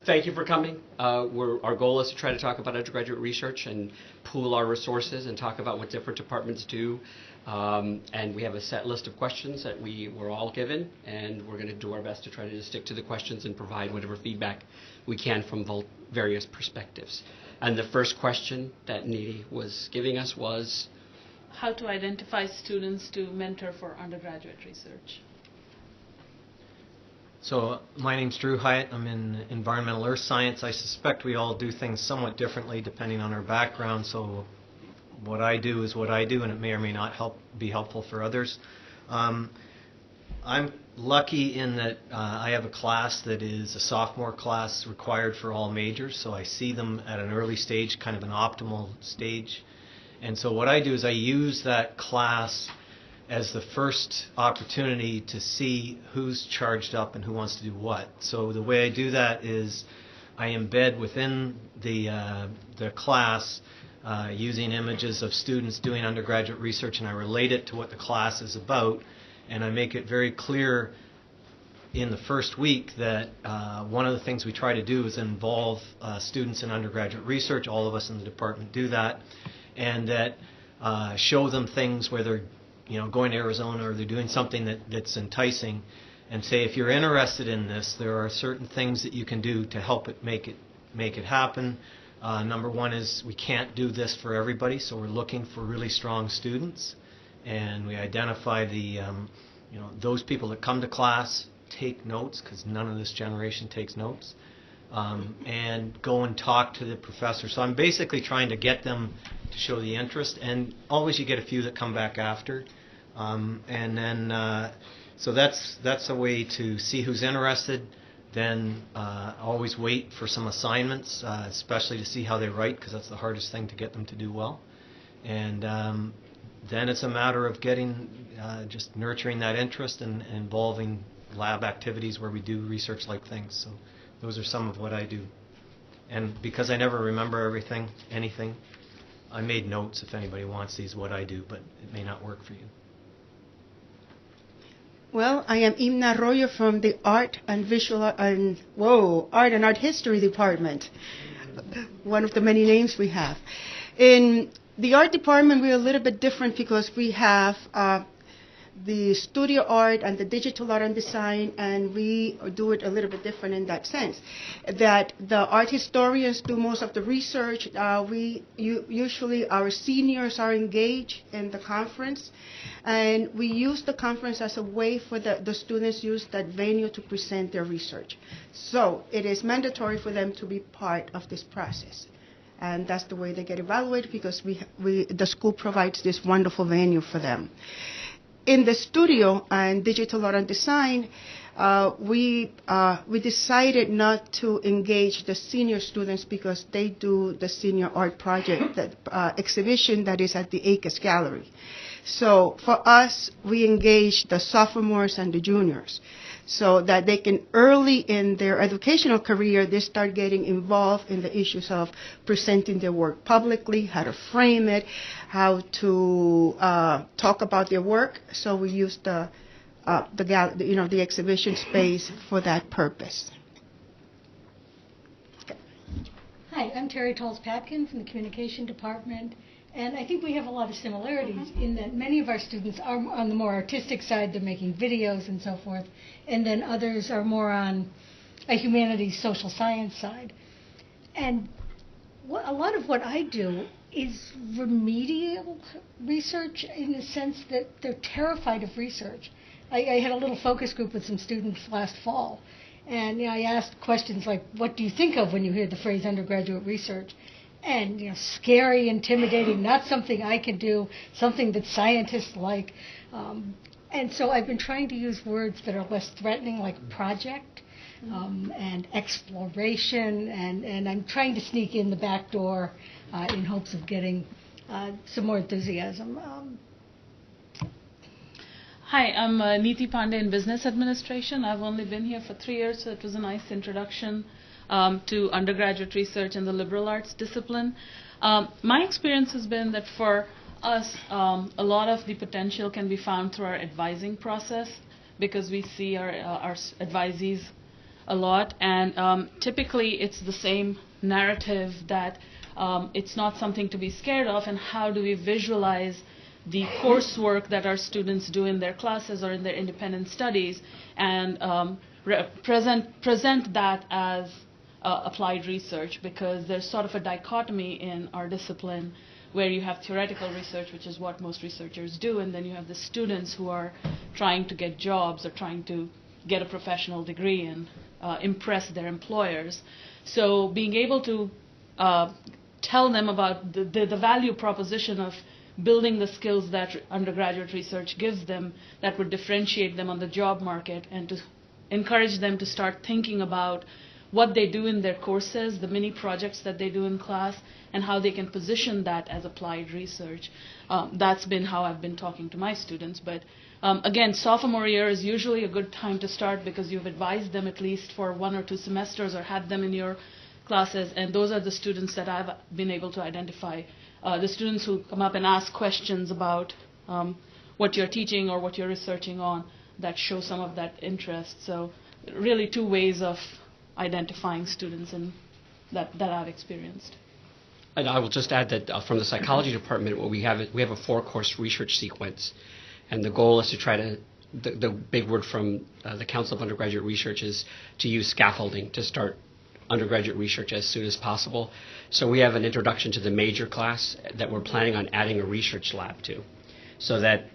Thank you for coming. Our goal is to try to talk about undergraduate research and pool our resources and talk about what different departments do. And we have a set list of questions that we were all given, and we're going to do our best to try to stick to the questions and provide whatever feedback we can from various perspectives. And the first question that Nidhi was giving us was how to identify students to mentor for undergraduate research. So my name's Drew Hyatt. I'm in environmental earth science. I suspect we all do things somewhat differently depending on our background. So what I do is what I do, and it may or may not be helpful for others. I'm lucky in that I have a class that is a sophomore class required for all majors. So I see them at an early stage, kind of an optimal stage. And so what I do is I use that class as the first opportunity to see who's charged up and who wants to do what. So the way I do that is I embed within the class using images of students doing undergraduate research, and I relate it to what the class is about, and I make it very clear in the first week that one of the things we try to do is involve students in undergraduate research. All of us in the department do that, and that show them things where they're going to Arizona or they're doing something that's enticing, and say, if you're interested in this, there are certain things that you can do to help it make it happen. Number one is we can't do this for everybody, so we're looking for really strong students, and we identify the those people that come to class, take notes, because none of this generation takes notes, and go and talk to the professor. So I'm basically trying to get them to show the interest, and always you get a few that come back after, and then so that's a way to see who's interested. Then always wait for some assignments, especially to see how they write, because that's the hardest thing to get them to do well. And then it's a matter of getting just nurturing that interest and involving lab activities where we do research-like things. So those are some of what I do. And because I never remember anything, I made notes if anybody wants these, what I do, but it may not work for you. Well, I am Imna Arroyo from the Art and Art History Department, one of the many names we have. In the art department, we're a little bit different because we have the studio art and the digital art and design, and we do it a little bit different in that sense. That the art historians do most of the research. Usually our seniors are engaged in the conference, and we use the conference as a way for the students use that venue to present their research. So it is mandatory for them to be part of this process. And that's the way they get evaluated, because the school provides this wonderful venue for them. In the studio and digital art and design, we decided not to engage the senior students because they do the senior art project, exhibition that is at the ACAS Gallery. So for us, we engage the sophomores and the juniors, so that they can, early in their educational career, they start getting involved in the issues of presenting their work publicly, how to frame it, how to talk about their work. So we use the exhibition space for that purpose. Okay. Hi, I'm Terry Tolles-Patkin from the Communication Department. And I think we have a lot of similarities in that many of our students are on the more artistic side. They're making videos and so forth. And then others are more on a humanities, social science side. And a lot of what I do is remedial research, in the sense that they're terrified of research. I had a little focus group with some students last fall. And I asked questions like, what do you think of when you hear the phrase undergraduate research? And scary, intimidating, not something I can do, something that scientists like. And so I've been trying to use words that are less threatening, like project and exploration, and I'm trying to sneak in the back door in hopes of getting some more enthusiasm. Hi, I'm Neeti Pandey in Business Administration. I've only been here for 3 years, so it was a nice introduction to undergraduate research in the liberal arts discipline. My experience has been that for us, a lot of the potential can be found through our advising process, because we see our advisees a lot, and typically it's the same narrative that it's not something to be scared of, and how do we visualize the coursework that our students do in their classes or in their independent studies, and present that as applied research, because there's sort of a dichotomy in our discipline where you have theoretical research, which is what most researchers do, and then you have the students who are trying to get jobs or trying to get a professional degree and impress their employers. So being able to tell them about the value proposition of building the skills that undergraduate research gives them that would differentiate them on the job market, and to encourage them to start thinking about what they do in their courses, the mini projects that they do in class, and how they can position that as applied research. That's been how I've been talking to my students. But again, sophomore year is usually a good time to start because you've advised them at least for 1 or 2 semesters or had them in your classes, and those are the students that I've been able to identify. The students who come up and ask questions about what you're teaching or what you're researching on that show some of that interest. So really 2 ways of identifying students and that I've experienced. And I will just add that from the psychology department, what we have a 4-course research sequence, and the goal is to try to, the big word from the Council of Undergraduate Research is to use scaffolding to start undergraduate research as soon as possible. So we have an introduction to the major class that we're planning on adding a research lab to, so that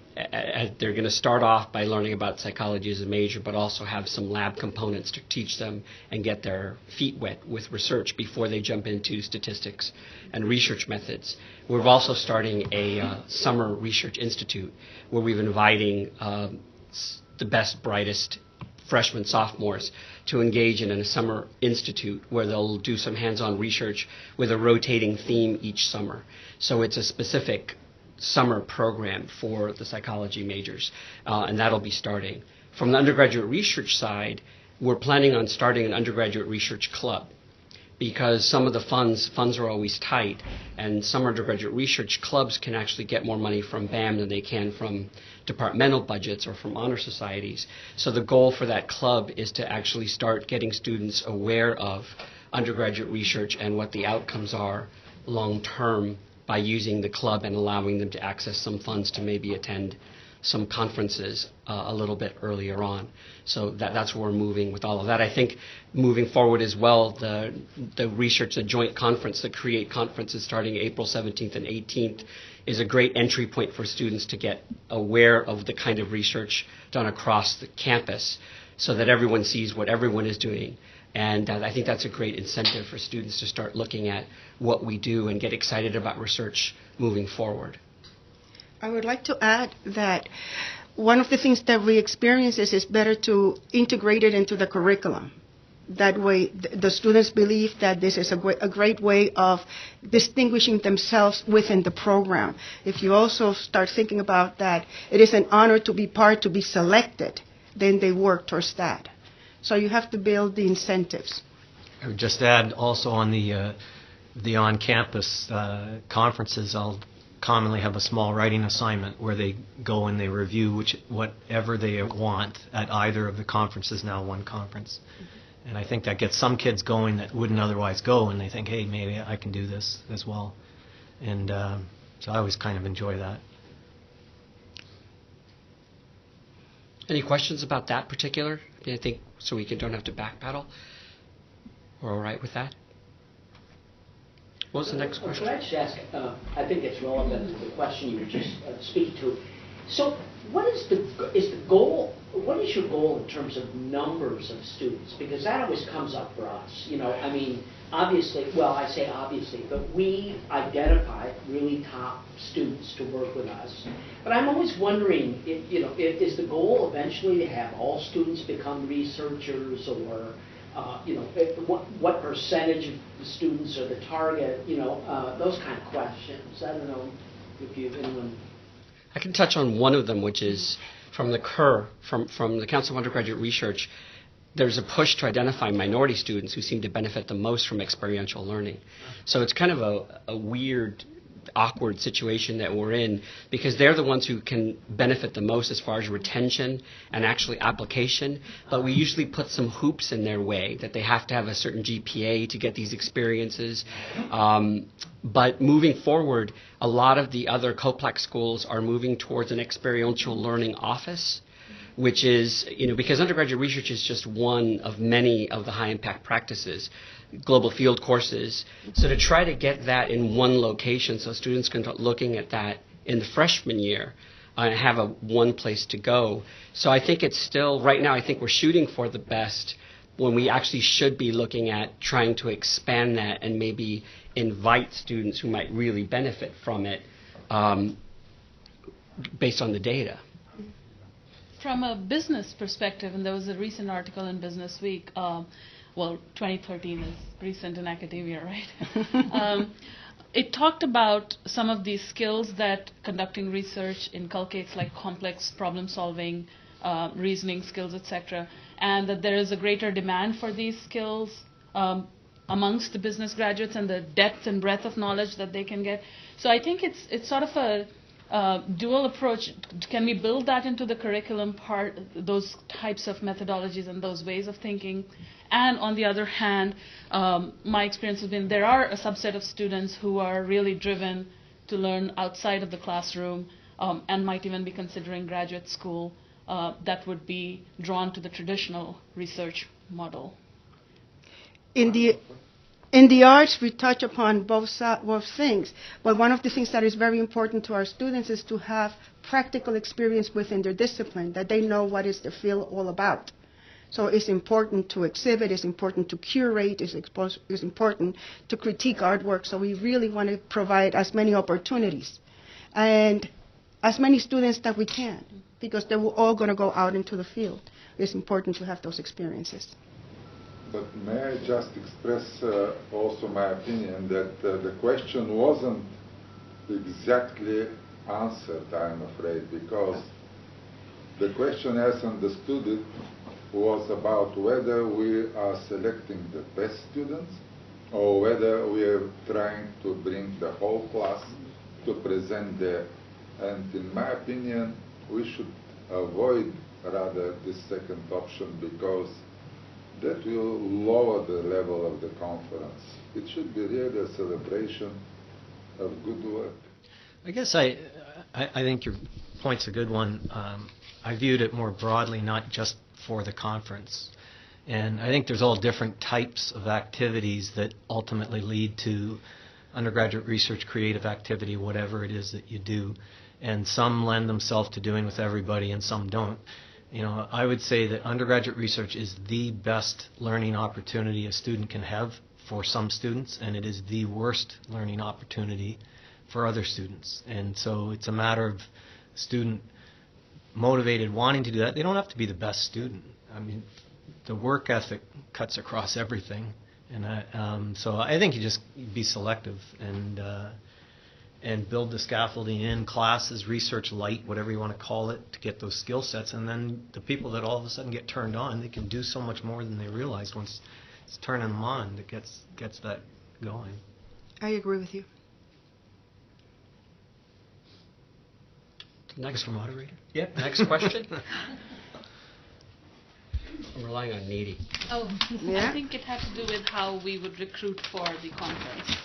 they're going to start off by learning about psychology as a major, but also have some lab components to teach them and get their feet wet with research before they jump into statistics and research methods. We're also starting a summer research institute where we've inviting the best, brightest freshmen, sophomores to engage in a summer institute where they'll do some hands-on research with a rotating theme each summer. So it's a specific summer program for the psychology majors, and that'll be starting. From the undergraduate research side, we're planning on starting an undergraduate research club, because some of the funds are always tight, and some undergraduate research clubs can actually get more money from BAM than they can from departmental budgets or from honor societies. So the goal for that club is to actually start getting students aware of undergraduate research and what the outcomes are long term by using the club and allowing them to access some funds to maybe attend some conferences a little bit earlier on. So that's where we're moving with all of that. I think moving forward as well, the research, the joint conference, the CREATE conference is starting April 17th and 18th, is a great entry point for students to get aware of the kind of research done across the campus so that everyone sees what everyone is doing. And I think that's a great incentive for students to start looking at what we do and get excited about research moving forward. I would like to add that one of the things that we experience is it's better to integrate it into the curriculum. That way, the students believe that this is a great way of distinguishing themselves within the program. If you also start thinking about that, it is an honor to be part, to be selected, then they work towards that. So you have to build the incentives. I would just add also on the on-campus conferences, I'll commonly have a small writing assignment where they go and they review whatever they want at either of the conferences, now one conference. And I think that gets some kids going that wouldn't otherwise go, and they think, hey, maybe I can do this as well. And so I always kind of enjoy that. Any questions about that particular? I think so we don't have to backpedal. We're all right with that? What was the next question? Could I just ask, I think it's relevant to the question you were just speaking to. So what is the goal, what is your goal in terms of numbers of students? Because that always comes up for us. You know, I mean, obviously, well, I say obviously, but we identify really top students to work with us. But I'm always wondering, is the goal eventually to have all students become researchers, or what percentage of the students are the target? Those kind of questions. I don't know if anyone. I can touch on one of them, which is from the CUR, from the Council of Undergraduate Research. There's a push to identify minority students who seem to benefit the most from experiential learning. So it's kind of a weird awkward situation that we're in, because they're the ones who can benefit the most as far as retention and actually application. But we usually put some hoops in their way that they have to have a certain GPA to get these experiences. But moving forward, a lot of the other COPLAC schools are moving towards an experiential learning office, which is, because undergraduate research is just one of many of the high impact practices, global field courses. So to try to get that in one location so students can start looking at that in the freshman year and have one place to go. So I think it's still, right now, I think we're shooting for the best when we actually should be looking at trying to expand that and maybe invite students who might really benefit from it based on the data. From a business perspective, and there was a recent article in Business Week, 2013 is recent in academia, right? It talked about some of these skills that conducting research inculcates, like complex problem solving, reasoning skills, etc., and that there is a greater demand for these skills amongst the business graduates and the depth and breadth of knowledge that they can get. So I think it's sort of a dual approach. Can we build that into the curriculum part, those types of methodologies and those ways of thinking? And on the other hand, my experience has been there are a subset of students who are really driven to learn outside of the classroom and might even be considering graduate school that would be drawn to the traditional research model. In the arts, we touch upon both things, but one of the things that is very important to our students is to have practical experience within their discipline, that they know what is the field all about. So it's important to exhibit, it's important to curate, it's important to critique artwork, so we really want to provide as many opportunities and as many students that we can, because they're all going to go out into the field. It's important to have those experiences. But may I just express also my opinion that the question wasn't exactly answered, I'm afraid, because the question as understood it was about whether we are selecting the best students or whether we are trying to bring the whole class to present there. And in my opinion, we should avoid rather this second option, because that will lower the level of the conference. It should be really a celebration of good work. I guess I think your point's a good one. I viewed it more broadly, not just for the conference. And I think there's all different types of activities that ultimately lead to undergraduate research, creative activity, whatever it is that you do. And some lend themselves to doing with everybody and some don't. I would say that undergraduate research is the best learning opportunity a student can have for some students, and it is the worst learning opportunity for other students. And so it's a matter of student motivated, wanting to do that. They don't have to be the best student. I mean, the work ethic cuts across everything. And so I think you just be selective and build the scaffolding in classes, research light, whatever you want to call it, to get those skill sets. And then the people that all of a sudden get turned on, they can do so much more than they realize once it's turning them on that gets that going. I agree with you. Next moderator. Yep. Next question. I'm relying on Needy. Oh, Yeah? I think it had to do with how we would recruit for the conference.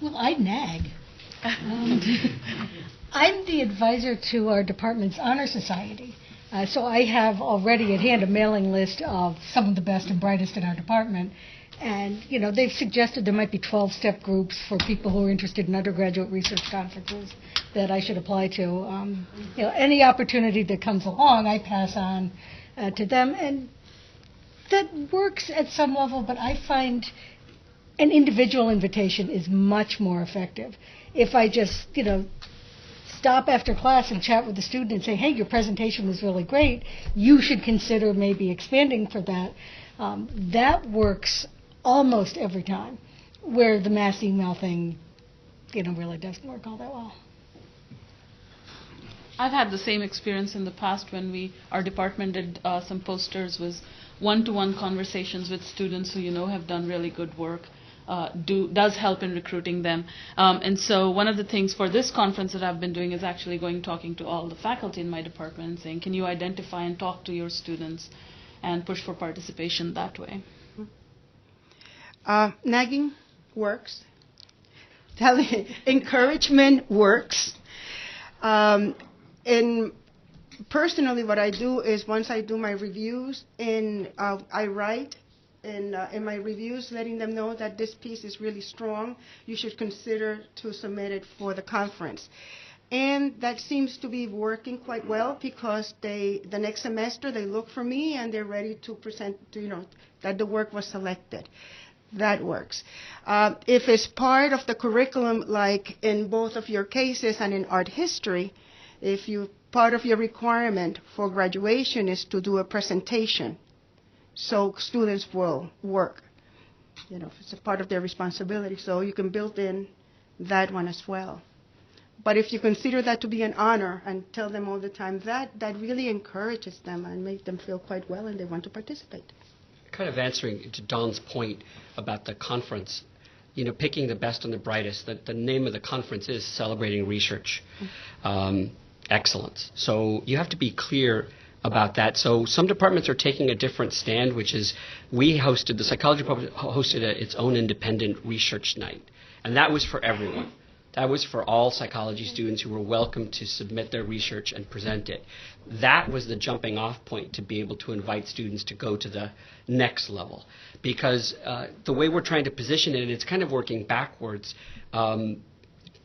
Well, I nag. I'm the advisor to our department's honor society. So I have already at hand a mailing list of some of the best and brightest in our department. And, they've suggested there might be 12-step groups for people who are interested in undergraduate research conferences that I should apply to. Any opportunity that comes along, I pass on to them. And that works at some level, but I find an individual invitation is much more effective. If I just, stop after class and chat with the student and say, hey, your presentation was really great, you should consider maybe expanding for that. That works almost every time, where the mass email thing, really doesn't work all that well. I've had the same experience in the past when our department did some posters, was one-to-one conversations with students who have done really good work. does help in recruiting them. And so one of the things for this conference that I've been doing is actually talking to all the faculty in my department and saying, can you identify and talk to your students and push for participation that way? Nagging works. Encouragement works. And personally, what I do is once I do my reviews, and I write in my reviews letting them know that this piece is really strong, you should consider to submit it for the conference. And that seems to be working quite well because the next semester they look for me and they're ready to present, that the work was selected. That works. If it's part of the curriculum, like in both of your cases and in art history, part of your requirement for graduation is to do a presentation. So students will work. It's a part of their responsibility. So you can build in that one as well. But if you consider that to be an honor and tell them all the time that really encourages them and makes them feel quite well and they want to participate. Kind of answering to Dawn's point about the conference, picking the best and the brightest, the name of the conference is Celebrating Research Excellence. So you have to be clear about that. So some departments are taking a different stand, which is the psychology department hosted its own independent research night. And that was for everyone. That was for all psychology students who were welcome to submit their research and present it. That was the jumping off point to be able to invite students to go to the next level. Because the way we're trying to position it, it's kind of working backwards.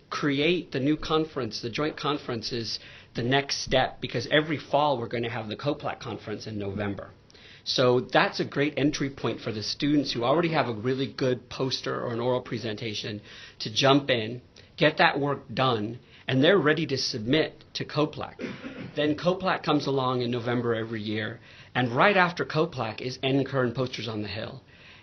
Create the new conference, the joint conference is the next step, because every fall we're going to have the COPLAC conference in November. So that's a great entry point for the students who already have a really good poster or an oral presentation to jump in, get that work done, and they're ready to submit to COPLAC. Then COPLAC comes along in November every year, and right after COPLAC is NCUR and Posters on the Hill.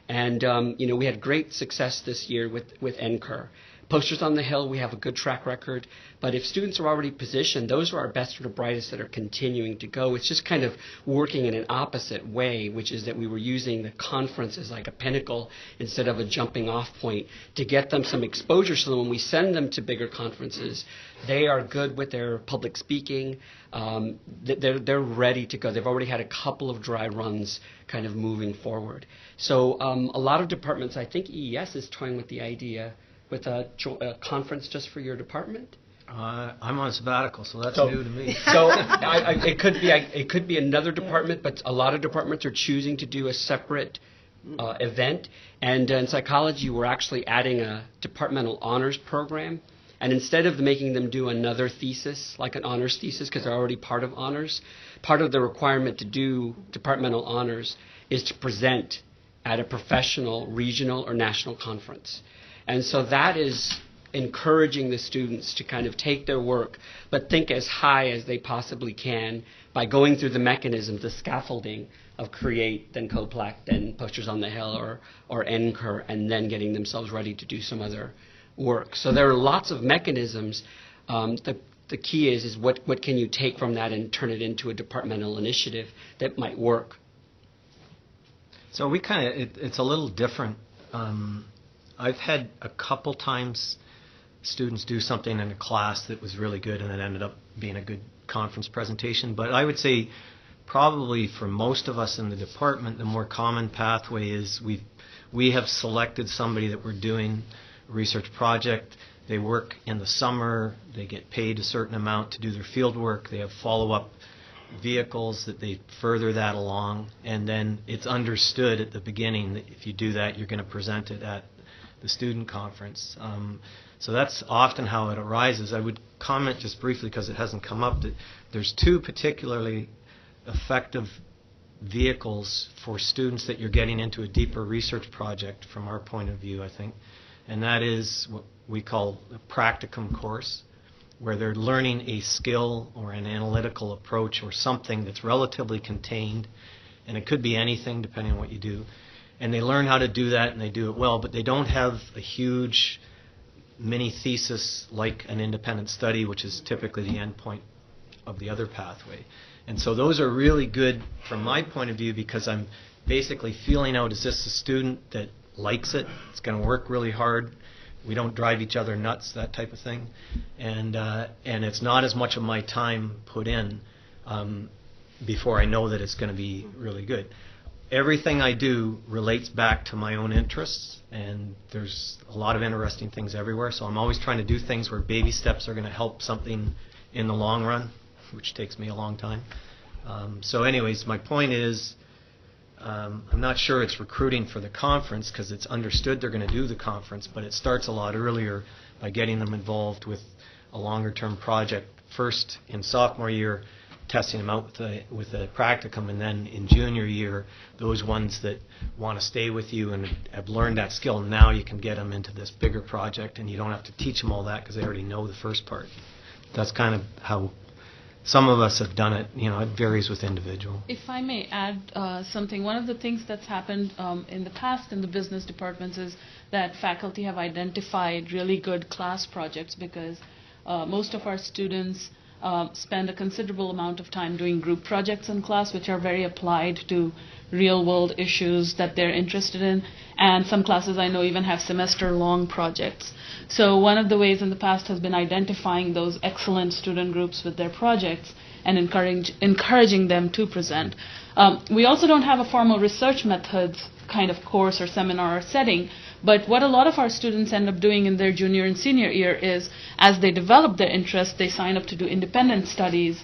And we had great success this year with NCUR. Posters on the Hill, we have a good track record, but if students are already positioned, those are our best or the brightest that are continuing to go. It's just kind of working in an opposite way, which is that we were using the conference as like a pinnacle instead of a jumping off point to get them some exposure so that when we send them to bigger conferences, they are good with their public speaking. They're ready to go. They've already had a couple of dry runs kind of moving forward. So a lot of departments, I think EES is toying with the idea with a conference just for your department? I'm on sabbatical, so that's new to me. So it could be another department, but a lot of departments are choosing to do a separate event. And in psychology, we're actually adding a departmental honors program. And instead of making them do another thesis, like an honors thesis, because they're already part of honors, part of the requirement to do departmental honors is to present at a professional, regional, or national conference. And so that is encouraging the students to kind of take their work, but think as high as they possibly can by going through the mechanisms, the scaffolding of CREATE, then COPLAC, then Posters on the Hill, or NCUR, and then getting themselves ready to do some other work. So there are lots of mechanisms. The key is what can you take from that and turn it into a departmental initiative that might work. So we it's a little different. I've had a couple times students do something in a class that was really good and it ended up being a good conference presentation. But I would say probably for most of us in the department, the more common pathway is we have selected somebody that we're doing a research project. They work in the summer. They get paid a certain amount to do their field work. They have follow-up vehicles that they further that along. And then it's understood at the beginning that if you do that, you're going to present it at the student conference. So that's often how it arises. I would comment just briefly, because it hasn't come up, that there's two particularly effective vehicles for students that you're getting into a deeper research project from our point of view, I think. And that is what we call a practicum course, where they're learning a skill or an analytical approach or something that's relatively contained, and it could be anything depending on what you do. And they learn how to do that, and they do it well, but they don't have a huge mini thesis like an independent study, which is typically the end point of the other pathway. And so those are really good from my point of view, because I'm basically feeling out, is this a student that likes it. It's going to work really hard. We don't drive each other nuts, that type of thing. And it's not as much of my time put in before I know that it's going to be really good. Everything I do relates back to my own interests, and there's a lot of interesting things everywhere. So I'm always trying to do things where baby steps are going to help something in the long run, which takes me a long time. So anyways, my point is, I'm not sure it's recruiting for the conference because it's understood they're going to do the conference, but it starts a lot earlier by getting them involved with a longer-term project. First, in sophomore year, testing them out with a practicum, and then in junior year, those ones that want to stay with you and have learned that skill, now you can get them into this bigger project, and you don't have to teach them all that because they already know the first part. That's kind of how some of us have done it. You know, it varies with individual. If I may add something, one of the things that's happened in the past in the business departments is that faculty have identified really good class projects because most of our students spend a considerable amount of time doing group projects in class, which are very applied to real-world issues that they're interested in. And some classes I know even have semester-long projects. So one of the ways in the past has been identifying those excellent student groups with their projects and encouraging them to present. We also don't have a formal research methods kind of course or seminar or setting, but what a lot of our students end up doing in their junior and senior year is, as they develop their interest, they sign up to do independent studies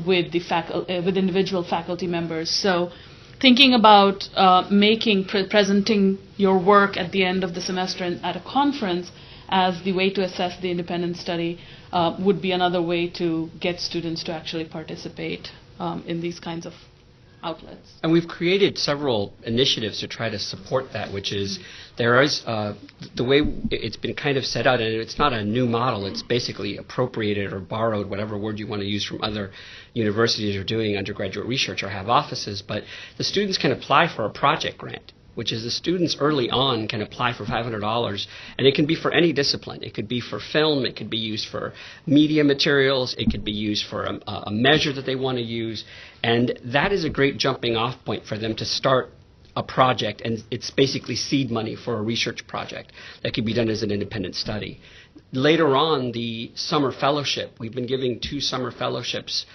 with individual faculty members. So thinking about presenting your work at the end of the semester at a conference as the way to assess the independent study would be another way to get students to actually participate in these kinds of outlets. And we've created several initiatives to try to support that, which is there is the way it's been kind of set out, and it's not a new model, it's basically appropriated or borrowed, whatever word you want to use, from other universities who are doing undergraduate research or have offices, but the students can apply for a project grant, which is the students early on can apply for $500, and it can be for any discipline. It could be for film, it could be used for media materials, it could be used for a measure that they want to use, and that is a great jumping off point for them to start a project, and it's basically seed money for a research project that could be done as an independent study. Later on, the summer fellowship, we've been giving 2 summer fellowships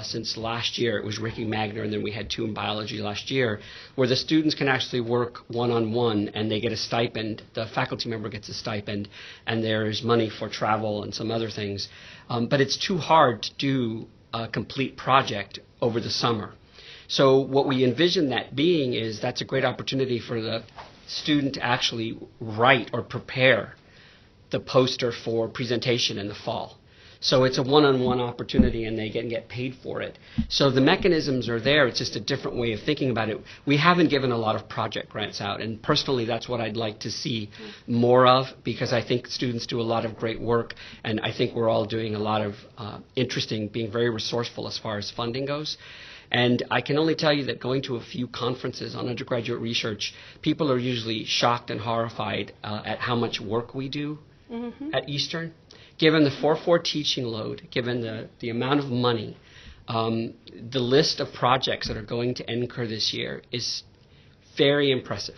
since last year. It was Ricky Magner, and then we had 2 in biology last year, where the students can actually work one-on-one, and they get a stipend. The faculty member gets a stipend, and there's money for travel and some other things. But it's too hard to do a complete project over the summer. So what we envision that being is that's a great opportunity for the student to actually write or prepare the poster for presentation in the fall. So it's a one-on-one opportunity, and they get paid for it. So the mechanisms are there. It's just a different way of thinking about it. We haven't given a lot of project grants out, and personally that's what I'd like to see more of, because I think students do a lot of great work, and I think we're all doing a lot of being very resourceful as far as funding goes. And I can only tell you that going to a few conferences on undergraduate research, people are usually shocked and horrified at how much work we do at Eastern. Given the 4-4 teaching load, given the amount of money, the list of projects that are going to NCUR this year is very impressive.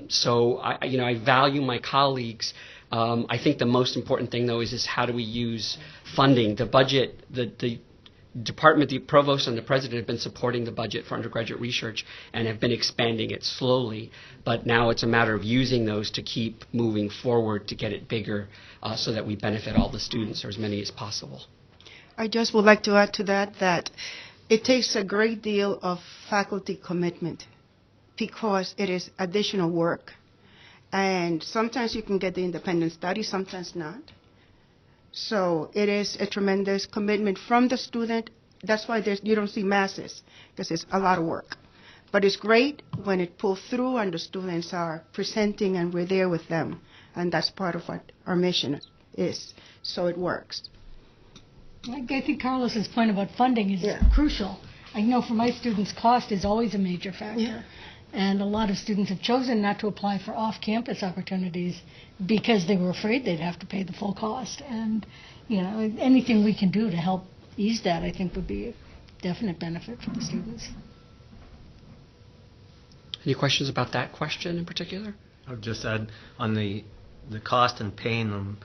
So I value my colleagues. I think the most important thing, though, is how do we use funding. The budget, the department, the provost and the president have been supporting the budget for undergraduate research and have been expanding it slowly, but now it's a matter of using those to keep moving forward to get it bigger so that we benefit all the students, or as many as possible. I just would like to add to that it takes a great deal of faculty commitment because it is additional work. And sometimes you can get the independent study, sometimes not. So it is a tremendous commitment from the student. That's why you don't see masses, because it's a lot of work. But it's great when it pulls through and the students are presenting and we're there with them. And that's part of what our mission is. So it works. I think Carlos's point about funding is crucial. I know for my students, cost is always a major factor. Yeah. And a lot of students have chosen not to apply for off-campus opportunities because they were afraid they'd have to pay the full cost. And, anything we can do to help ease that, I think, would be a definite benefit for the students. Any questions about that question in particular? I would just add on the cost and paying them,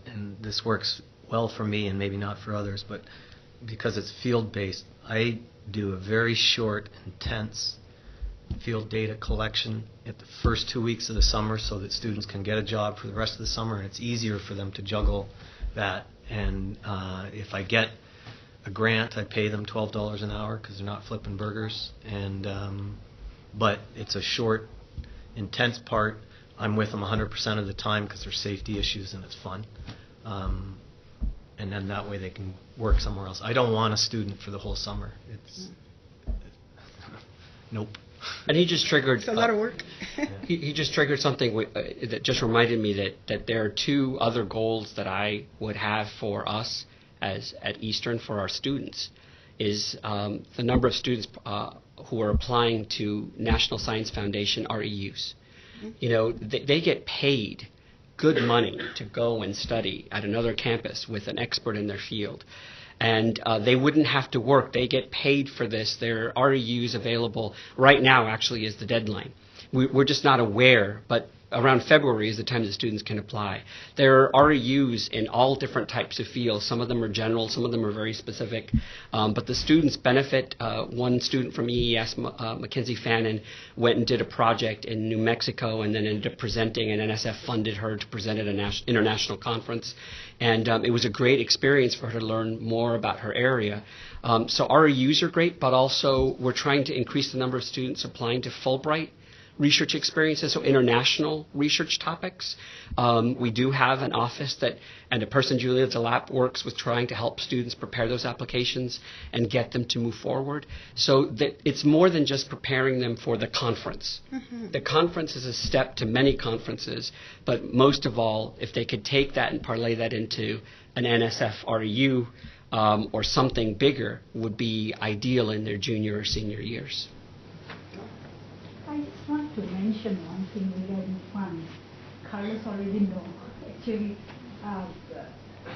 and this works well for me and maybe not for others, but because it's field-based, I do a very short, intense field data collection at the first 2 weeks of the summer so that students can get a job for the rest of the summer, and it's easier for them to juggle that. And if I get a grant, I pay them $12 an hour because they're not flipping burgers. And but it's a short, intense part. I'm with them 100% of the time because there's safety issues and it's fun. And then that way they can work somewhere else. I don't want a student for the whole summer. It's nope. And he just triggered. It's a lot of work. He just triggered something that just reminded me that there are two other goals that I would have for us as at Eastern for our students is the number of students who are applying to National Science Foundation REUs. You know, they get paid good money to go and study at another campus with an expert in their field. And they wouldn't have to work. They get paid for this. There are REUs available. Right now, actually, is the deadline. We're just not aware, but around February is the time that students can apply. There are REUs in all different types of fields. Some of them are general, some of them are very specific. But the students benefit. One student from EES, Mackenzie Fannin, went and did a project in New Mexico and then ended up presenting, and NSF funded her to present at an international conference. And it was a great experience for her to learn more about her area. So REUs are great, but also we're trying to increase the number of students applying to Fulbright research experiences, so international research topics. We do have an office and a person, Julia Delap, works with trying to help students prepare those applications and get them to move forward. So that it's more than just preparing them for the conference. Mm-hmm. The conference is a step to many conferences, but most of all, if they could take that and parlay that into an NSF REU or something bigger, would be ideal in their junior or senior years. I just want to mention one thing regarding funds. Carlos already know. Actually,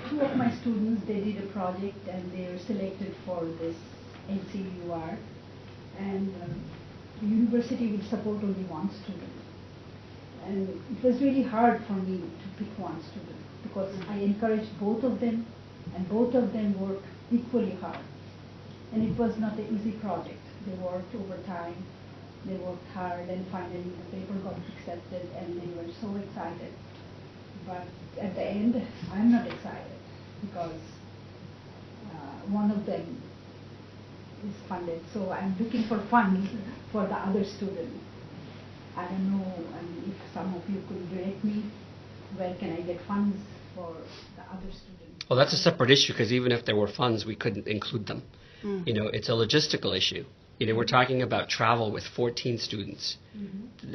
two of my students, they did a project and they were selected for this NCUR. And the university will support only one student. And it was really hard for me to pick one student because I encouraged both of them and both of them worked equally hard. And it was not an easy project. They worked overtime. They worked hard and finally the paper got accepted and they were so excited. But at the end, I'm not excited because one of them is funded. So I'm looking for funds for the other student. I don't know if some of you could direct me, where can I get funds for the other student? Well, that's a separate issue because even if there were funds, we couldn't include them. You know, it's a logistical issue. You know, we're talking about travel with 14 students,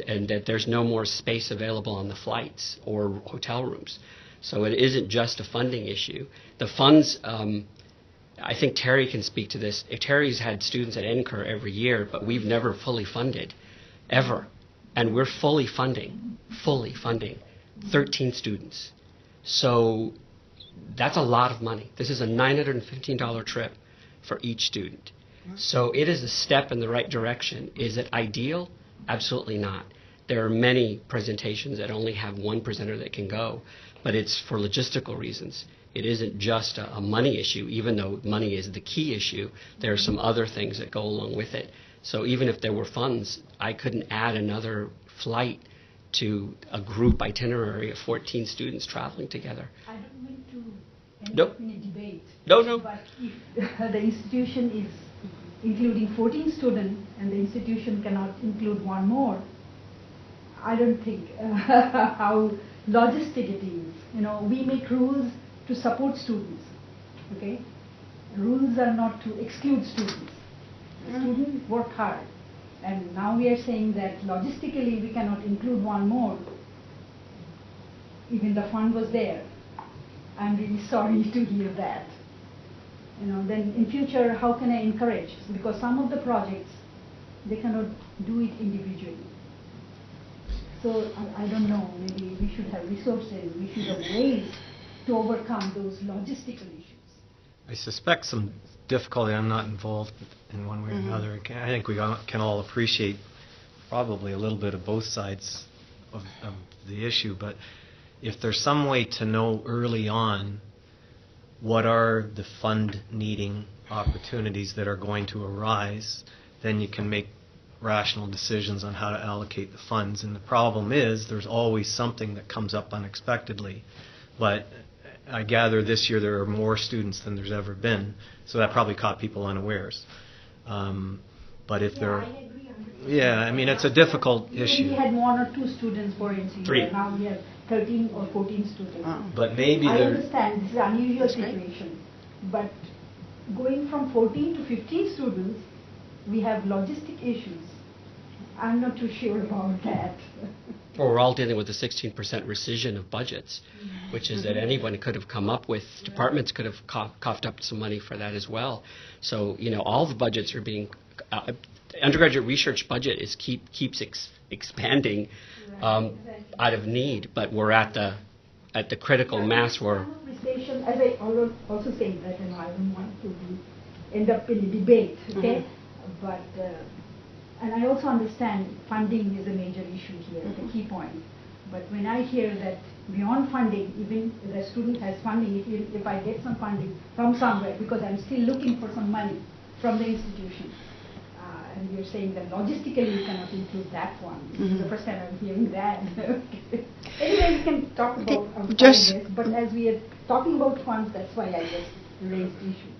and that there's no more space available on the flights or hotel rooms. So it isn't just a funding issue. The funds, I think Terry can speak to this. Terry's had students at NCUR every year, but we've never fully funded, ever. And we're fully funding 13 students. So that's a lot of money. This is a $915 trip for each student. So it is a step in the right direction. Is it ideal? Absolutely not. There are many presentations that only have one presenter that can go, but it's for logistical reasons. It isn't just a money issue, even though money is the key issue. There are some other things that go along with it. So even if there were funds, I couldn't add another flight to a group itinerary of 14 students traveling together. I don't mean to end Nope. up in a debate. No. But if the institution is including 14 students and the institution cannot include one more, I don't think how logistic it is. You know, we make rules to support students, okay? Rules are not to exclude students. The students work hard. And now we are saying that logistically we cannot include one more. Even the fund was there. I'm really sorry to hear that. You know, then in future, how can I encourage? Because some of the projects, they cannot do it individually. So I don't know, maybe we should have resources, we should have ways to overcome those logistical issues. I suspect some difficulty. I'm not involved in one way or another. I think we can all appreciate probably a little bit of both sides of the issue, but if there's some way to know early on what are the fund needing opportunities that are going to arise, then you can make rational decisions on how to allocate the funds. And the problem is there's always something that comes up unexpectedly. But I gather this year there are more students than there's ever been, so that probably caught people unawares. But if there, I agree 100%. yeah, I mean, it's a difficult issue. We had 1 or 2 students for NCU. 3. Now we have 13 or 14 students. But maybe I there. understand this is an unusual That's great. situation, but going from 14 to 15 students, we have logistic issues. I'm not too sure about that. Well, we're all dealing with the 16% rescission of budgets, which is that anyone could have come up with, departments could have coughed up some money for that as well. So, all the budgets are being, undergraduate research budget keeps expanding out of need, but we're at the critical mass where. Recession, as I also say that, I don't want to end up in a debate, okay? But and I also understand funding is a major issue here, the key point. But when I hear that beyond funding, even if the student has funding, if I get some funding from somewhere, because I'm still looking for some money from the institution, and you're saying that logistically you cannot include that one. This is the first time I'm hearing that. Okay. Anyway, we can talk about Just- this, but as we are talking about funds, that's why I just raised the issue.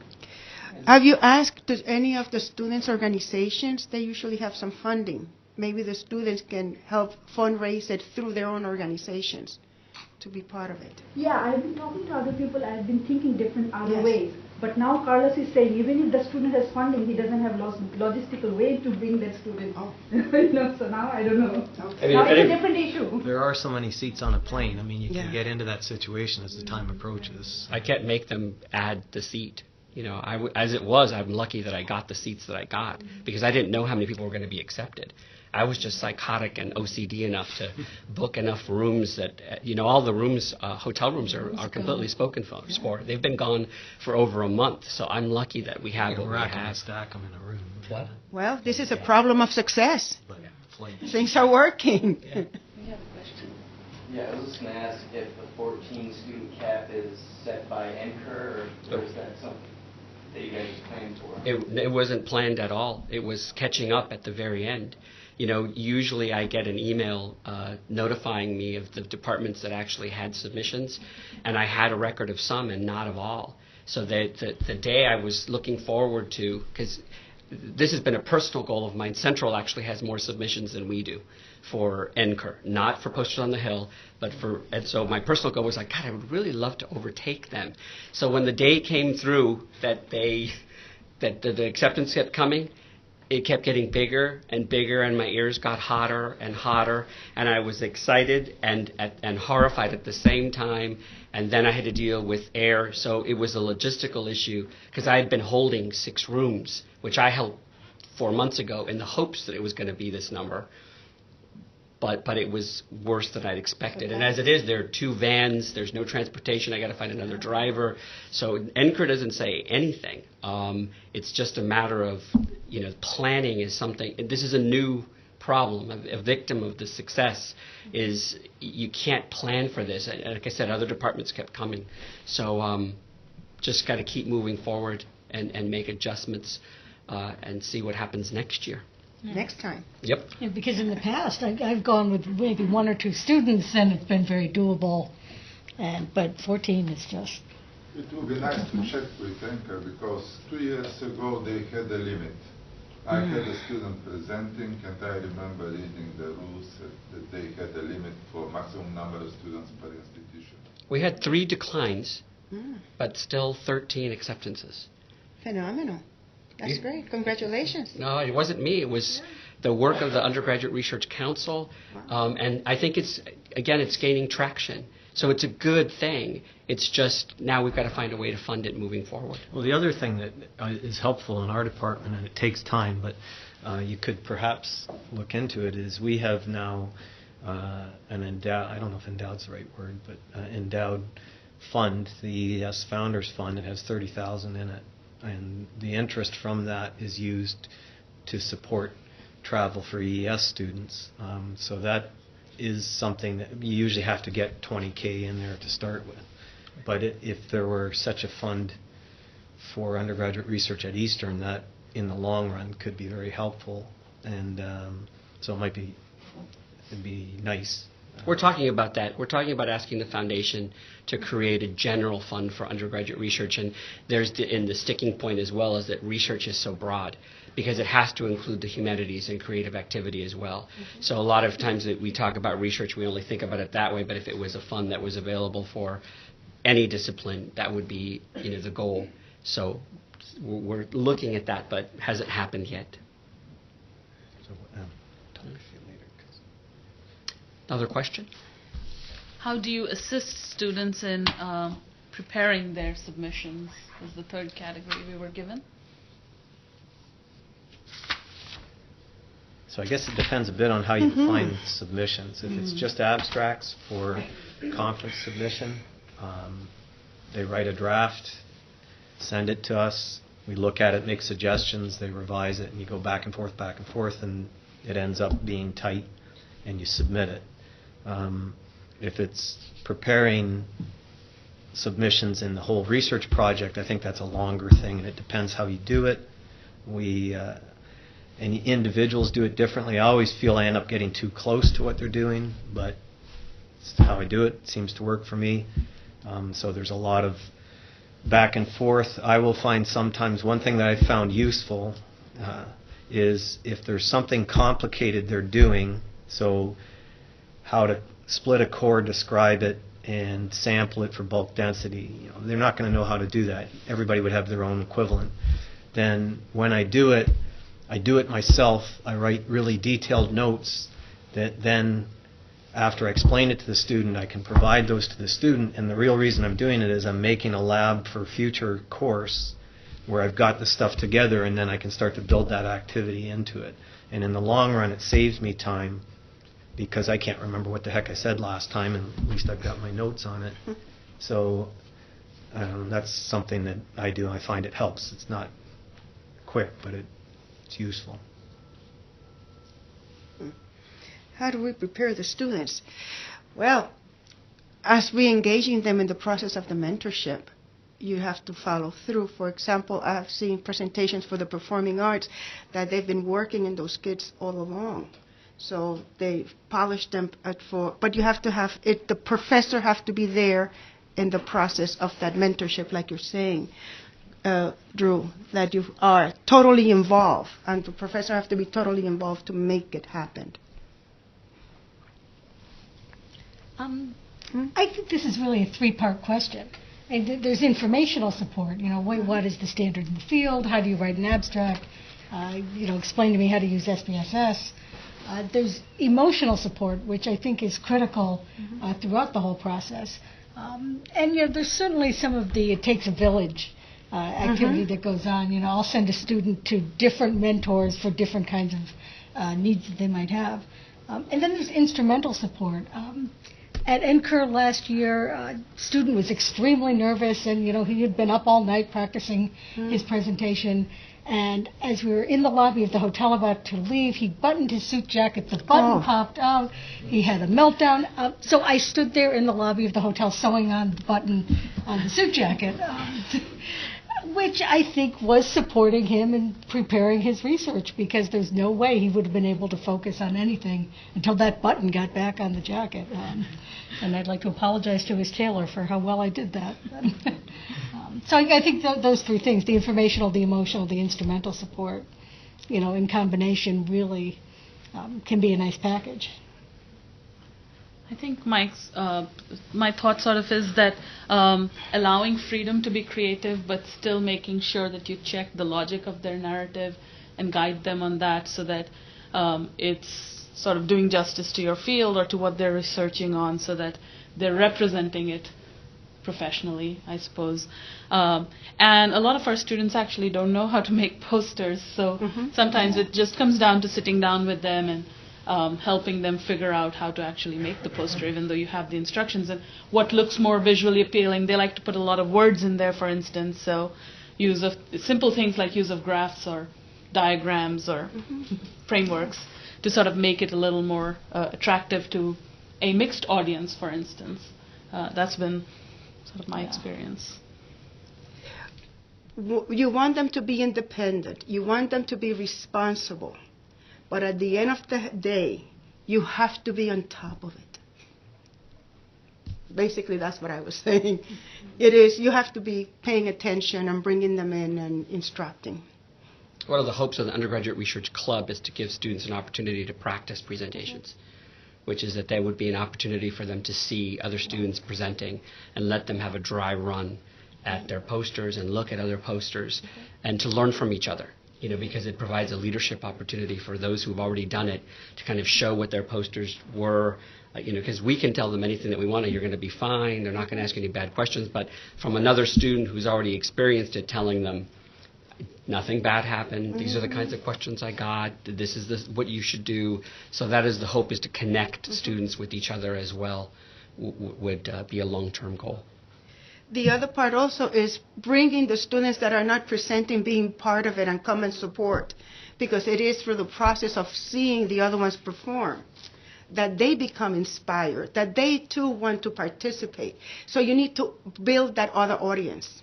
Have you asked any of the students' organizations? They usually have some funding. Maybe the students can help fundraise it through their own organizations to be part of it. Yeah, I've been talking to other people. I've been thinking different other Yes. ways. But now Carlos is saying even if the student has funding, he doesn't have logistical way to bring that student. Oh. So now I don't know. I mean, Now I it's a think- different issue. There are so many seats on a plane. I mean, you can Yeah. get into that situation as the time approaches. I can't make them add the seat. As it was, I'm lucky that I got the seats that I got because I didn't know how many people were going to be accepted. I was just psychotic and OCD enough to book enough rooms that, all the rooms, hotel rooms are completely spoken for. They've been gone for over a month, so I'm lucky that we have You what can we rack 'em and have. stack 'em in a room. What? Well, this is a problem of success. But flights. Things are working. We have a question. Yeah, I was just going to ask if the 14 student cap is set by NCUR or is that something that you guys planned for? It wasn't planned at all. It was catching up at the very end. Usually I get an email notifying me of the departments that actually had submissions, and I had a record of some and not of all. So the day I was looking forward to, because this has been a personal goal of mine, Central actually has more submissions than we do for NCUR, not for Posters on the Hill, but and so my personal goal was like, God, I would really love to overtake them. So when the day came through that the acceptance kept coming, it kept getting bigger and bigger, and my ears got hotter and hotter, and I was excited and horrified at the same time. And then I had to deal with air, so it was a logistical issue because I had been holding 6 rooms, which I held 4 months ago in the hopes that it was going to be this number. But it was worse than I'd expected. And as it is, there are 2 vans. There's no transportation. I got to find another driver. So NCUR doesn't say anything. It's just a matter of, planning is something. This is a new problem. A victim of the success is you can't plan for this. And like I said, other departments kept coming. So just got to keep moving forward and make adjustments and see what happens next year. Next time. Yep. Yeah, because in the past, I've gone with maybe 1 or 2 students, and it's been very doable. But 14 is just. It would be nice to check with NCUR because 2 years ago they had a limit. I had a student presenting, and I remember reading the rules that they had a limit for maximum number of students per institution. We had 3 declines, but still 13 acceptances. Phenomenal. That's Yeah. great. Congratulations. No, it wasn't me. It was the work of the Undergraduate Research Council. And I think it's gaining traction. So it's a good thing. It's just now we've got to find a way to fund it moving forward. Well, the other thing that is helpful in our department, and it takes time, but you could perhaps look into it, is we have now an endowed, I don't know if endowed's the right word, but endowed fund, the EES Founders Fund. It has $30,000 in it. And the interest from that is used to support travel for EES students. So that is something that you usually have to get 20K in there to start with. But if there were such a fund for undergraduate research at Eastern, that in the long run could be very helpful, and so it'd be nice. We're talking about that. We're talking about asking the foundation to create a general fund for undergraduate research, and the sticking point as well is that research is so broad because it has to include the humanities and creative activity as well. So a lot of times that we talk about research, we only think about it that way, but if it was a fund that was available for any discipline, that would be the goal. So we're looking at that, but hasn't happened yet. So, Another question? How do you assist students in preparing their submissions? Was the third category we were given. So I guess it depends a bit on how you define submissions. If it's just abstracts for conference submission, they write a draft, send it to us, we look at it, make suggestions, they revise it, and you go back and forth, and it ends up being tight, and you submit it. If it's preparing submissions in the whole research project, I think that's a longer thing, and it depends how you do it. And individuals do it differently. I always feel I end up getting too close to what they're doing, but it's how I do it. It seems to work for me. So there's a lot of back and forth. I will find sometimes one thing that I found useful is if there's something complicated they're doing, so how to split a core, describe it, and sample it for bulk density. They're not going to know how to do that. Everybody would have their own equivalent. Then when I do it myself. I write really detailed notes that then, after I explain it to the student, I can provide those to the student. And the real reason I'm doing it is I'm making a lab for future course where I've got the stuff together, and then I can start to build that activity into it. And in the long run, it saves me time because I can't remember what the heck I said last time, and at least I've got my notes on it. So that's something that I do. I find it helps. It's not quick, but it's useful. How do we prepare the students? Well, as we engaging them in the process of the mentorship, you have to follow through. For example, I've seen presentations for the performing arts that they've been working in those kids all along. So they polish them but you have to have it. The professor have to be there in the process of that mentorship, like you're saying, Drew, that you are totally involved, and the professor have to be totally involved to make it happen. I think this is really a three-part question. And there's informational support. What is the standard in the field? How do you write an abstract? Explain to me how to use SPSS. There's emotional support, which I think is critical throughout the whole process. And there's certainly some of the it takes a village activity that goes on. I'll send a student to different mentors for different kinds of needs that they might have. And then there's instrumental support. At NCUR last year, a student was extremely nervous, and he had been up all night practicing his presentation. And as we were in the lobby of the hotel about to leave, he buttoned his suit jacket. The button popped out. He had a meltdown. So I stood there in the lobby of the hotel sewing on the button on the suit jacket, which I think was supporting him in preparing his research, because there's no way he would have been able to focus on anything until that button got back on the jacket. And I'd like to apologize to his tailor for how well I did that. So I think those three things, the informational, the emotional, the instrumental support, in combination really can be a nice package. I think my thought sort of is that allowing freedom to be creative, but still making sure that you check the logic of their narrative and guide them on that, so that it's sort of doing justice to your field or to what they're researching on, so that they're representing it professionally, I suppose. And a lot of our students actually don't know how to make posters, so sometimes it just comes down to sitting down with them and helping them figure out how to actually make the poster, even though you have the instructions. And what looks more visually appealing, they like to put a lot of words in there, for instance, so use of simple things like use of graphs or diagrams or frameworks to sort of make it a little more attractive to a mixed audience, for instance. That's been sort of my experience. You want them to be independent. You want them to be responsible. But at the end of the day, you have to be on top of it. Basically, that's what I was saying. It is, you have to be paying attention and bringing them in and instructing. One of the hopes of the Undergraduate Research Club is to give students an opportunity to practice presentations, which is that there would be an opportunity for them to see other students presenting and let them have a dry run at their posters and look at other posters and to learn from each other, because it provides a leadership opportunity for those who've already done it to kind of show what their posters were, because we can tell them anything that we want, you're going to be fine, they're not going to ask any bad questions, but from another student who's already experienced it, telling them, nothing bad happened, these are the kinds of questions I got, this is what you should do. So that is the hope, is to connect students with each other as well, would be a long-term goal. The other part also is bringing the students that are not presenting, being part of it and come and support, because it is through the process of seeing the other ones perform that they become inspired, that they too want to participate. So you need to build that other audience.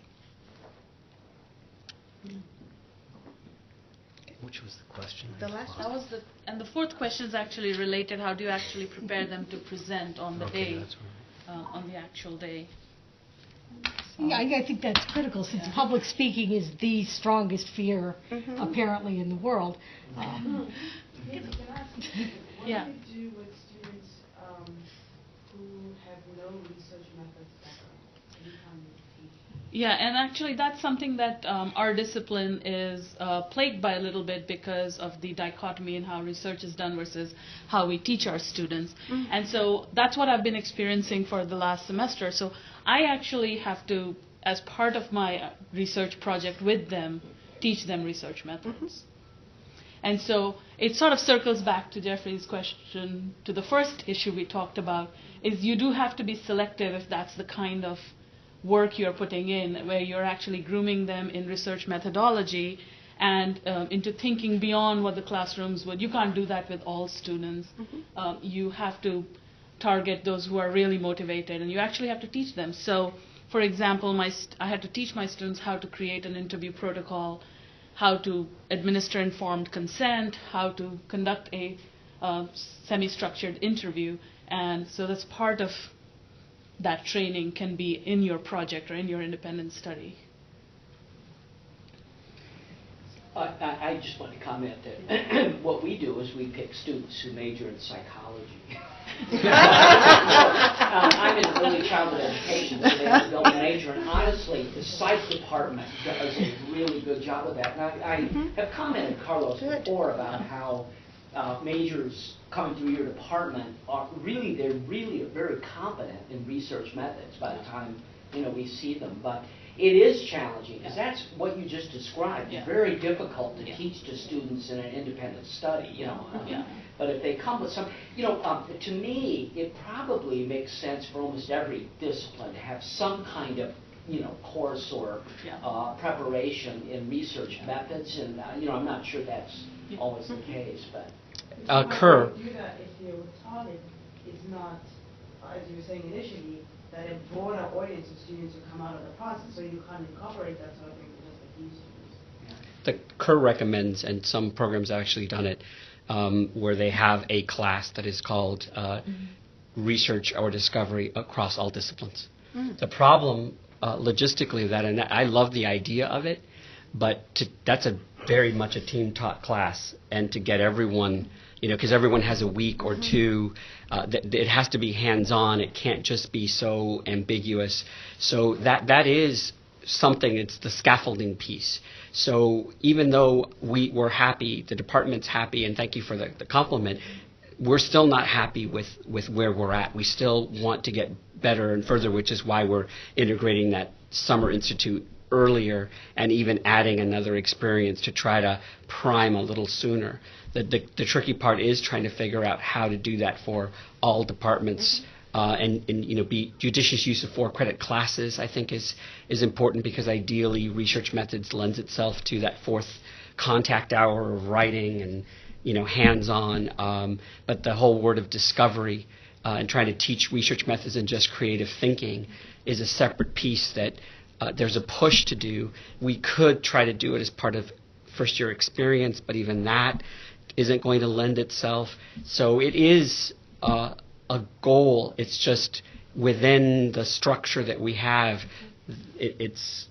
Which was the question? The last That was and the fourth question is actually related. How do you actually prepare them to present on the day, on the actual day? Yeah, I think that's critical, since public speaking is the strongest fear, apparently, in the world. Can I ask you, what Yeah. do you do with students who have no research methods background? Anytime you teach? Yeah, and actually that's something that our discipline is plagued by a little bit because of the dichotomy in how research is done versus how we teach our students. And so that's what I've been experiencing for the last semester. So I actually have to, as part of my research project with them, teach them research methods. And so it sort of circles back to Jeffrey's question, to the first issue we talked about, is you do have to be selective if that's the kind of work you're putting in, where you're actually grooming them in research methodology and into thinking beyond what the classrooms would. You can't do that with all students. You have to target those who are really motivated, and you actually have to teach them. So, for example, I had to teach my students how to create an interview protocol, how to administer informed consent, how to conduct a semi-structured interview. And so that's part of that training, can be in your project or in your independent study. I just want to comment that what we do is we pick students who major in psychology. I'm in early childhood education, so they have a double major, and honestly, the psych department does a really good job of that. And I have commented, Carlos, before about how majors coming through your department are they're really very competent in research methods by the time we see them. But it is challenging, because that's what you just described. It's very difficult to teach to students in an independent study, But if they come with some, to me, it probably makes sense for almost every discipline to have some kind of, course or preparation in research methods. And, I'm not sure that's always the case, but. Kerr. Do that if your target is not, as you were saying initially, that a broader audience of students who come out of the process, so you can't incorporate that sort of thing with just a few students. The Kerr recommends, and some programs have actually done it, where they have a class that is called research or discovery across all disciplines. The problem logistically of that, and I love the idea of it, but that's a very much a team-taught class, and to get everyone, because everyone has a week or two, it has to be hands-on. It can't just be so ambiguous. So that is something. It's the scaffolding piece. So even though we're happy, the department's happy, and thank you for the compliment, we're still not happy with where we're at. We still want to get better and further, which is why we're integrating that summer institute earlier and even adding another experience to try to prime a little sooner. The tricky part is trying to figure out how to do that for all departments. And be judicious use of 4-credit classes, I think, is important, because ideally research methods lends itself to that fourth contact hour of writing and hands-on. But the whole word of discovery and trying to teach research methods and just creative thinking is a separate piece that there's a push to do. We could try to do it as part of first-year experience, but even that isn't going to lend itself. So it is a goal. It's just within the structure that we have, it's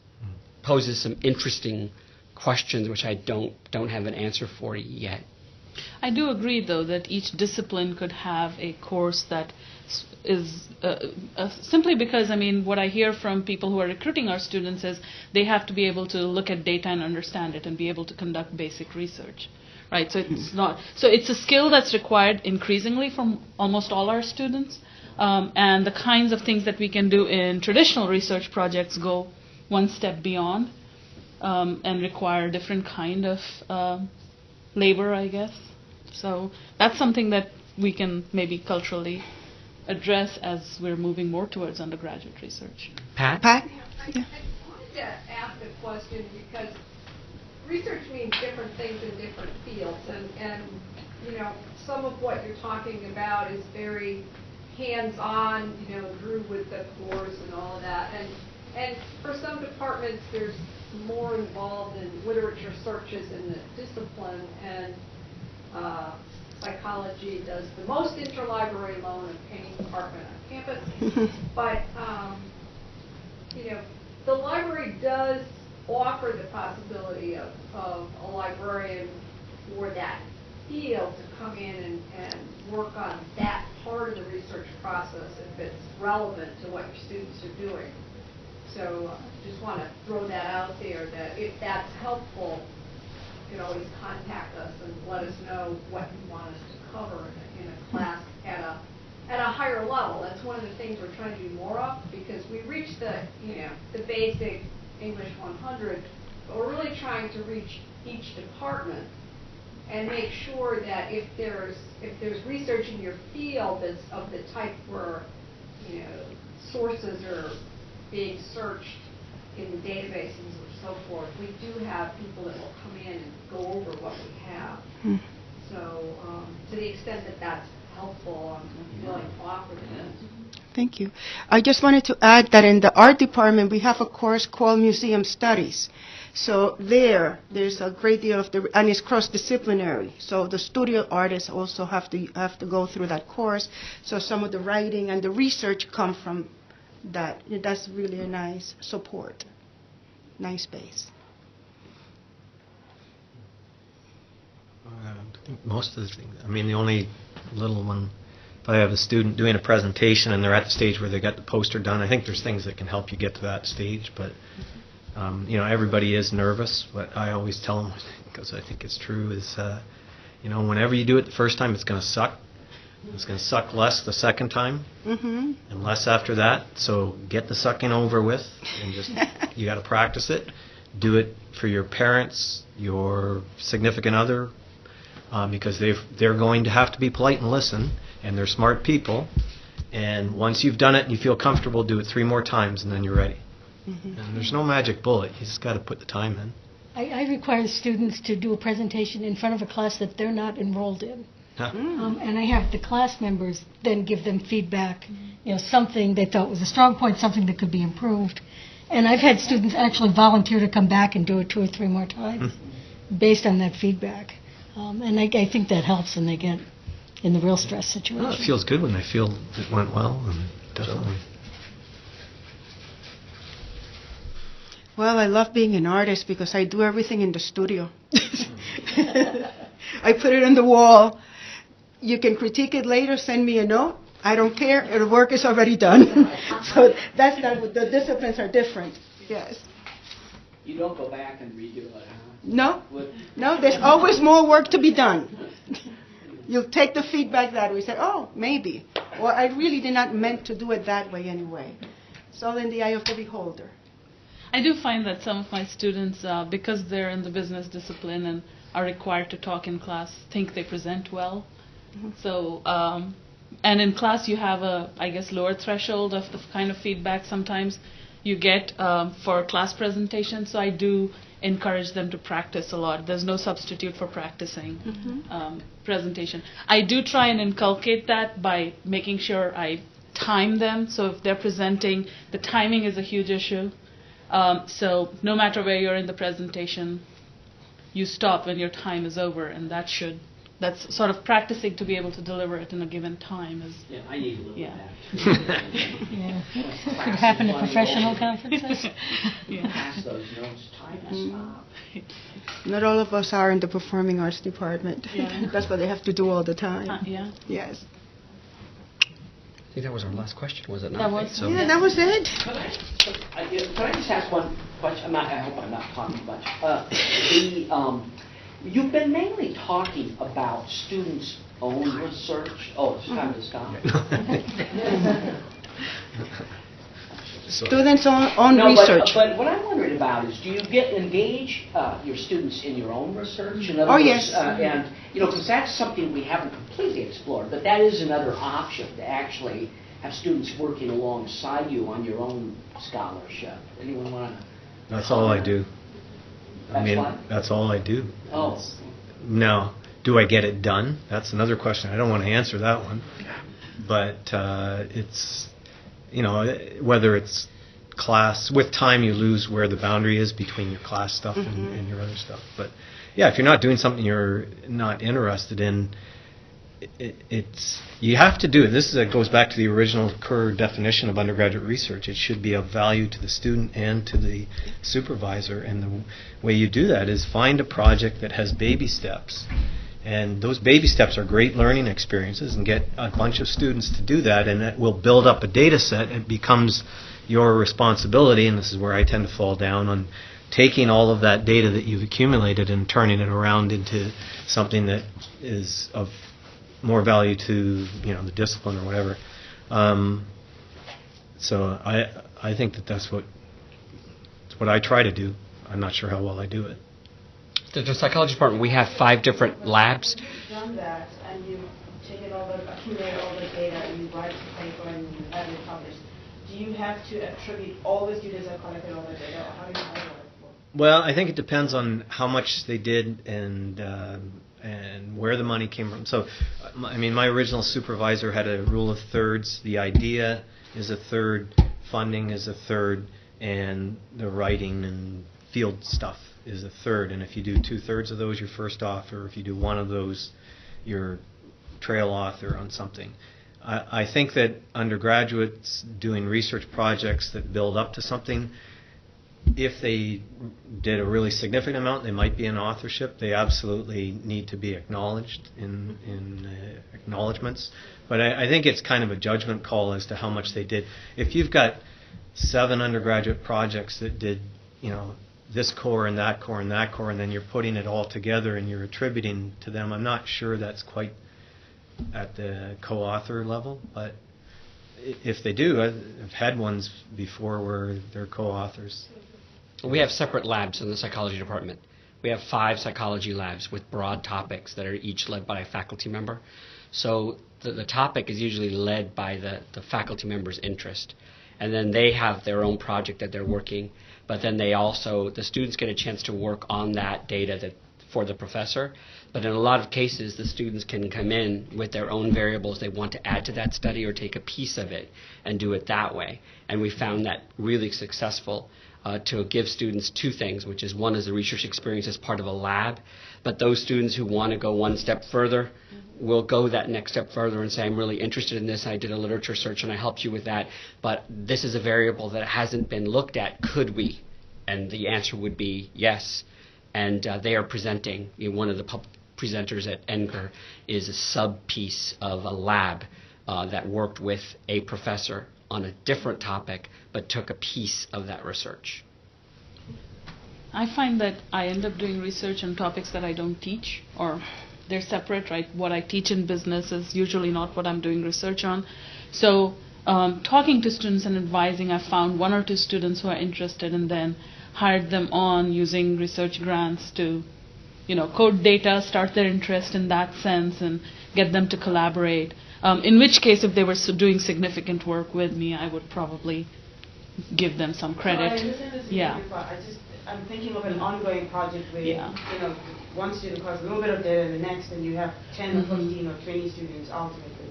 poses some interesting questions which I don't have an answer for yet. I do agree, though, that each discipline could have a course that is simply because, I mean, what I hear from people who are recruiting our students is they have to be able to look at data and understand it and be able to conduct basic research, right? So it's not. So it's a skill that's required increasingly from almost all our students, and the kinds of things that we can do in traditional research projects go one step beyond and require a different kind of labor, I guess. So that's something that we can maybe culturally address as we're moving more towards undergraduate research. Pat? Pat? I wanted to ask a question because research means different things in different fields, and you know, some of what you're talking about is very hands-on, you know, Drew with the course and all of that, and for some departments there's more involved in literature searches in the discipline, and psychology does the most interlibrary loan of any department on campus. But, you know, the library does offer the possibility of a librarian for that field to come in and work on that part of the research process if it's relevant to what your students are doing. So just want to throw that out there, that if that's helpful, you can always contact us and let us know what you want us to cover in a class at a higher level. That's one of the things we're trying to do more of, because we reach the basic English 100, but we're really trying to reach each department and make sure that if there's research in your field that's of the type where, you know, sources are being searched in the databases and so forth, we do have people that will come in and go over what we have. So to the extent that that's helpful, I'm willing to offer that. Thank you. I just wanted to add that in the art department we have a course called Museum Studies. So there's a great deal of and it's cross-disciplinary. So the studio artists also have to go through that course. So some of the writing and the research come from that. That's really a nice support, nice base. I think most of the things, I mean, the only little one, if I have a student doing a presentation and they're at the stage where they got the poster done, I think there's things that can help you get to that stage, but you know, everybody is nervous. What I always tell them, because I think it's true, is you know, whenever you do it the first time, it's going to suck. It's going to suck less the second time, and less after that. So get the sucking over with, and just you got to practice it. Do it for your parents, your significant other, because they're going to have to be polite and listen, and they're smart people. And once you've done it and you feel comfortable, do it 3 more times, and then you're ready. And there's no magic bullet. You just got to put the time in. I require students to do a presentation in front of a class that they're not enrolled in. And I have the class members then give them feedback, you know, something they thought was a strong point, something that could be improved. And I've had students actually volunteer to come back and do it 2 or 3 more times based on that feedback. And I think that helps when they get in the real stress situation. Well, it feels good when they feel it went well, and definitely. Well, I love being an artist because I do everything in the studio. I put it on the wall. You can critique it later, send me a note. I don't care. The work is already done. So that's not, the disciplines are different. Yes. You don't go back and redo it, huh? No. No, there's always more work to be done. You'll take the feedback that we said, oh, maybe. Or I really did not meant to do it that way anyway. It's all in the eye of the beholder. I do find that some of my students, because they're in the business discipline and are required to talk in class, think they present well. So, and in class you have a, I guess, lower threshold of the kind of feedback sometimes you get for class presentations. So I do encourage them to practice a lot. There's no substitute for practicing presentation. I do try and inculcate that by making sure I time them. So if they're presenting, the timing is a huge issue. So no matter where you're in the presentation, you stop when your time is over, and that's sort of practicing to be able to deliver it in a given time. Yeah, I need a little Yeah. of that. Yeah. Could happen at professional conferences. Pass those notes, time to stop. Not all of us are in the performing arts department. Yeah. That's what they have to do all the time. Yeah. Yes. I think that was our last question, was it not? That was. So, Yeah, that was it. Can I just ask one question? I hope I'm not talking much. You've been mainly talking about students' own research. Oh, it's time to stop. Students on No, research. but what I'm wondering about is, do you engage your students in your own research? In other Oh, words, yes. And, because that's something we haven't completely explored, but that is another option, to actually have students working alongside you on your own scholarship. Anyone want to? That's all I do. That's what? That's all I do. Oh. Now, do I get it done? That's another question. I don't want to answer that one. But it's, whether it's class, with time you lose where the boundary is between your class stuff and your other stuff. But yeah, if you're not doing something you're not interested in, you have to do it. This goes back to the original Kerr definition of undergraduate research. It should be of value to the student and to the supervisor. And the way you do that is find a project that has baby steps. And those baby steps are great learning experiences, and get a bunch of students to do that, and it will build up a data set. It becomes your responsibility, and this is where I tend to fall down on taking all of that data that you've accumulated and turning it around into something that is of more value to the discipline or whatever. So I think that's what I try to do. I'm not sure how well I do it. The psychology department, we have 5 different labs. You've done that, and you've accumulated all the data, and you write a paper, and you have it published. Do you have to attribute all the students that collected all the data, or how do you work? Well, I think it depends on how much they did and where the money came from. So, my original supervisor had a rule of thirds. The idea is a third, funding is a third, and the writing and field stuff is a third. And if you do 2/3 of those, you're first author. If you do one of those, you're trail author on something. I think that undergraduates doing research projects that build up to something, if they did a really significant amount, they might be in authorship. They absolutely need to be acknowledged in acknowledgments. But I think it's kind of a judgment call as to how much they did. If you've got 7 undergraduate projects that did, this core and that core and that core, and then you're putting it all together and you're attributing to them, I'm not sure that's quite at the co-author level. But if they do, I've had ones before where they're co-authors. We have separate labs in the psychology department. We have 5 psychology labs with broad topics that are each led by a faculty member. So the topic is usually led by the faculty member's interest. And then they have their own project that they're working. But then the students get a chance to work on that data for the professor. But in a lot of cases, the students can come in with their own variables they want to add to that study, or take a piece of it and do it that way. And we found that really successful to give students 2 things, which is, one is the research experience as part of a lab, but those students who want to go one step further will go that next step further and say, I'm really interested in this, I did a literature search and I helped you with that, but this is a variable that hasn't been looked at, could we? And the answer would be yes. And they are presenting, one of the presenters at NCER is a sub-piece of a lab that worked with a professor on a different topic, but took a piece of that research. I find that I end up doing research on topics that I don't teach, or they're separate, right? What I teach in business is usually not what I'm doing research on. So talking to students and advising, I found 1 or 2 students who are interested, and then hired them on using research grants to, code data, start their interest in that sense, and get them to collaborate. In which case, if they were doing significant work with me, I would probably give them some credit. So I understand this yeah. part. I'm thinking of an ongoing project where, Yeah. you know, one student causes a little bit of data and the next, and you have 10 or 15 or 20 students ultimately,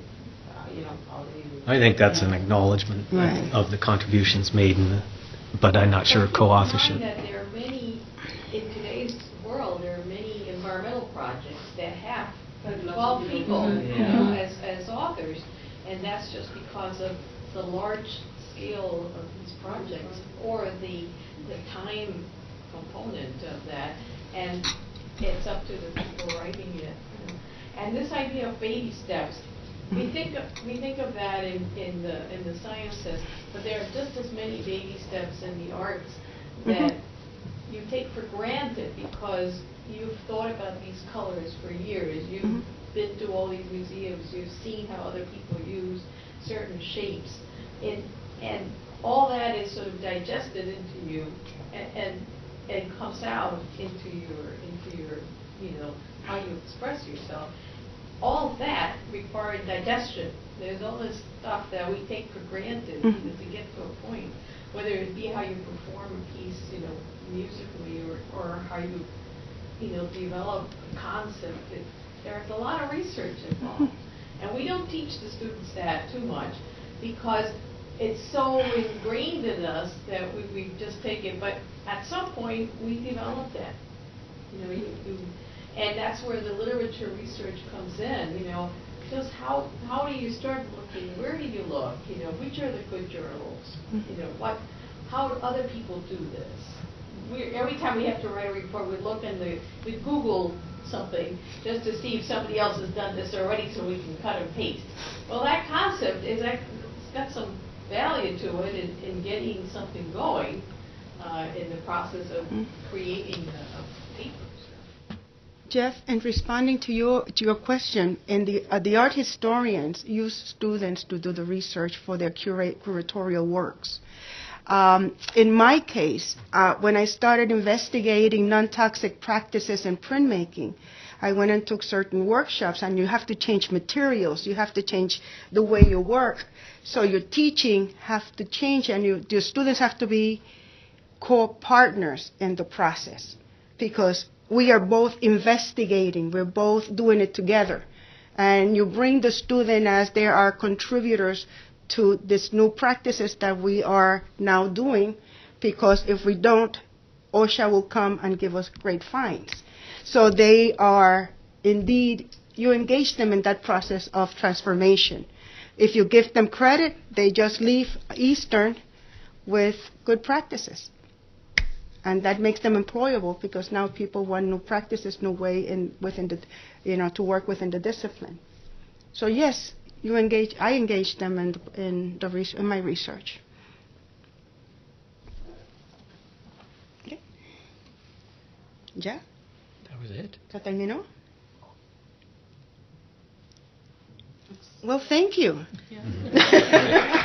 you know, all the... I think that's an acknowledgement Right. of the contributions made, but I'm not sure co-authorship. That there are many, in today's world, there are many environmental projects that have 12 people, you know, as authors, and that's just because of the large scale of these projects or the time component of that, and it's up to the people writing it. You know. And this idea of baby steps, we think of that in the sciences, but there are just as many baby steps in the arts that you take for granted because you've thought about these colors for years. You've been to all these museums. You've seen how other people use certain shapes, and all that is sort of digested into you, and comes out into your you know, how you express yourself. All of that required digestion. There's all this stuff that we take for granted, you know, to get to a point, whether it be how you perform a piece, you know, musically, or how you know, develop a concept. There's a lot of research involved, and we don't teach the students that too much because it's so ingrained in us that we just take it. But at some point, we develop that. You know, and that's where the literature research comes in. You know, just how do you start looking? Where do you look? You know, which are the good journals? You know, how do other people do this? Every time we have to write a report, we look and we Google something just to see if somebody else has done this already, so we can cut and paste. Well, that concept it's got some value to it in getting something going in the process of creating a paper. Jeff, in responding to your question, in the art historians use students to do the research for their curatorial works. In my case, when I started investigating non-toxic practices in printmaking, I went and took certain workshops, and you have to change materials, you have to change the way you work, so your teaching have to change, and your students have to be co-partners in the process, because we are both investigating, we're both doing it together. And you bring the student as they are contributors to these new practices that we are now doing, because if we don't, OSHA will come and give us great fines. So they are, indeed, you engage them in that process of transformation. If you give them credit, they just leave Eastern with good practices. And that makes them employable, because now people want new practices, new way within the, you know, to work within the discipline. So yes, I engage them in my research. Okay. ¿Ya? That was it. ¿Ya terminó? Well, thank you. Yeah.